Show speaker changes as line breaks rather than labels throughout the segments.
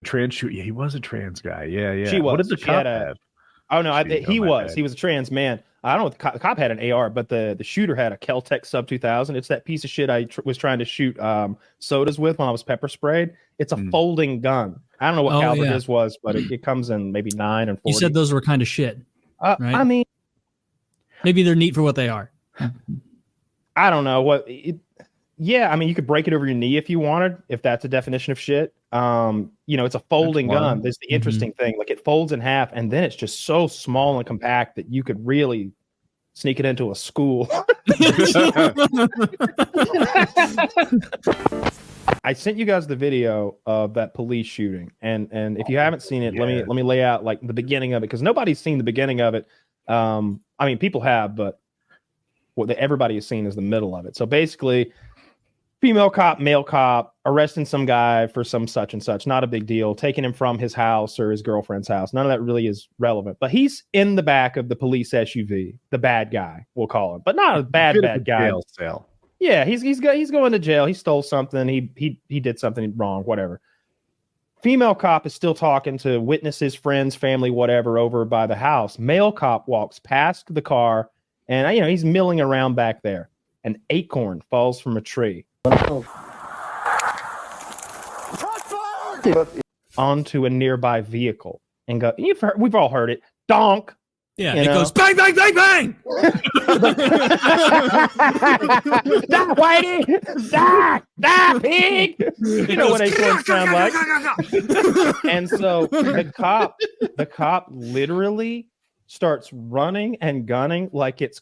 Trans shoot. Yeah, he was a trans guy. Yeah, yeah.
She was.
What did the
She
cop
had a-
have?
Oh no,
Shit,
he
my
was.
bad.
He was a trans man. I don't know. The cop had an AR, but the shooter had a Kel-Tec Sub 2000. It's that piece of shit I was trying to shoot sodas with when I was pepper sprayed. It's a folding gun. I don't know what caliber his was, but it comes in maybe 9 and 40.
You said those were kind of shit, right?
I mean,
maybe they're neat for what they are.
I don't know what. Yeah, I mean, you could break it over your knee if you wanted, if that's a definition of shit. It's a folding gun. That's the interesting thing. Like it folds in half, and then it's just so small and compact that you could really sneak it into a school. I sent you guys the video of that police shooting, and if you haven't seen it, let me lay out like the beginning of it, because nobody's seen the beginning of it. I mean, people have, but what everybody has seen is the middle of it. So basically, female cop, male cop, arresting some guy for some such and such. Not a big deal. Taking him from his house or his girlfriend's house. None of that really is relevant. But he's in the back of the police SUV. The bad guy, we'll call him. But not a bad guy.
Jail cell.
Yeah, he's going to jail. He stole something. He did something wrong, whatever. Female cop is still talking to witnesses, friends, family, whatever, over by the house. Male cop walks past the car, and he's milling around back there. An acorn falls from a tree onto a nearby vehicle and go. We've all heard it. Donk.
Yeah, it goes bang, bang, bang, bang.
Die, Whitey! Die, pig! You know what acorns sound like. And so the cop literally starts running and gunning like it's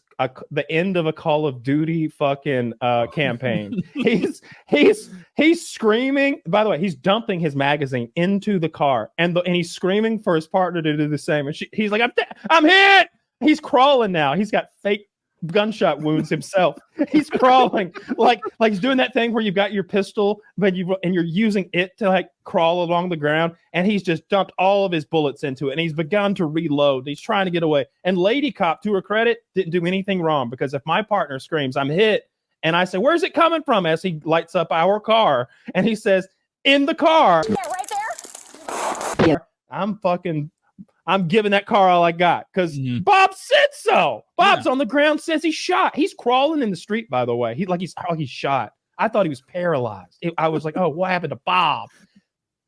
the end of a Call of Duty fucking campaign. He's screaming. By the way, he's dumping his magazine into the car, and he's screaming for his partner to do the same. And he's like, "I'm hit." He's crawling now. He's got fake gunshot wounds himself. He's crawling like he's doing that thing where you've got your pistol, but you're using it to like crawl along the ground, and he's just dumped all of his bullets into it, and he's begun to reload. He's trying to get away. And lady cop, to her credit, didn't do anything wrong, because if my partner screams, "I'm hit," and I say, "Where's it coming from?" as he lights up our car, and he says, "In the car." Yeah, right there. I'm giving that car all I got, because Bob said so. Bob's on the ground, says he's shot. He's crawling in the street, by the way. He's shot. I thought he was paralyzed. I was like, oh, what happened to Bob?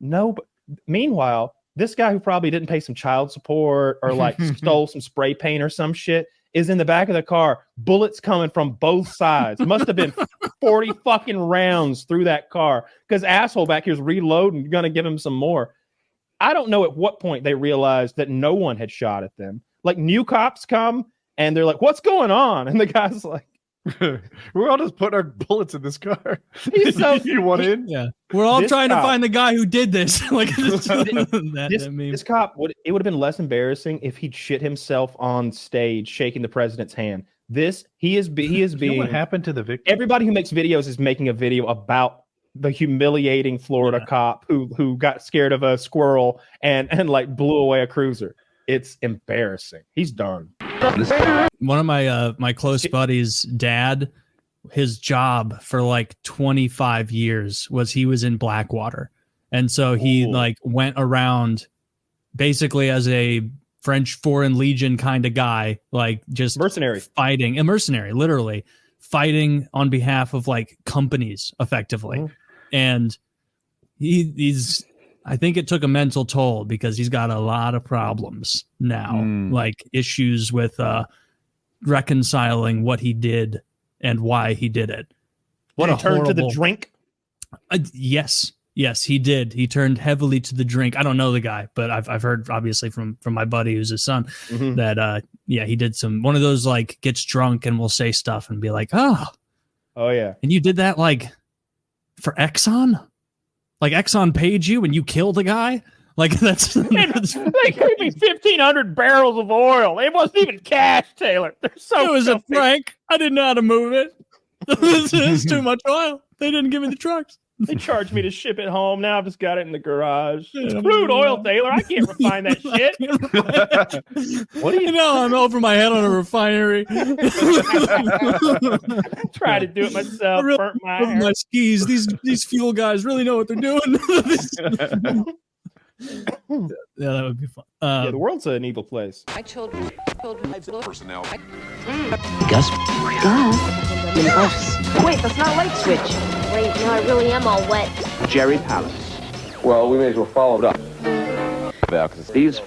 No, but meanwhile, this guy who probably didn't pay some child support or like stole some spray paint or some shit is in the back of the car. Bullets coming from both sides. Must have been 40 fucking rounds through that car, because asshole back here's reloading, gonna give him some more. I don't know at what point they realized that no one had shot at them. Like, new cops come and they're like, "What's going on?" And the guy's like,
"We're all just putting our bullets in this car."
He's so
you want in?
Yeah, we're all trying to find the guy who did this. Like
this cop it would have been less embarrassing if he'd shit himself on stage shaking the president's hand. He is being.
You know what happened to the victim?
Everybody who makes videos is making a video about the humiliating Florida cop who got scared of a squirrel and like blew away a cruiser. It's embarrassing. He's done.
One of my close buddies' dad, his job for like 25 years was he was in Blackwater. And so he like went around basically as a French Foreign Legion kind of guy, like just
mercenary
fighting, a mercenary, literally fighting on behalf of like companies effectively. And he's I think it took a mental toll, because he's got a lot of problems now, like issues with reconciling what he did and why he did it.
What a turn to the drink.
Yes, he did. He turned heavily to the drink. I don't know the guy, but I've heard obviously from my buddy who's his son that he did one of those like gets drunk and will say stuff and be like, oh yeah, and you did that like for Exxon? Like Exxon paid you and you killed a guy? Like that's
they gave me 1,500 barrels of oil. It wasn't even cash, Taylor. It
was a prank. I didn't know how to move it. It's too much oil. They didn't give me the trucks.
They charged me to ship it home. Now I've just got it in the garage. It's crude oil, Taylor. I can't refine that shit.
What do you know? I'm over my head on a refinery.
Try to do it myself.
Really
burnt my hair.
My skis. These fuel guys really know what they're doing. Yeah, that would be fun.
Yeah, the world's an evil place.
My children personnel.
Gus.
Wait, that's not a light switch.
Wait, no, I really am all wet.
Jerry Palace.
Well, we may as well follow it up.
These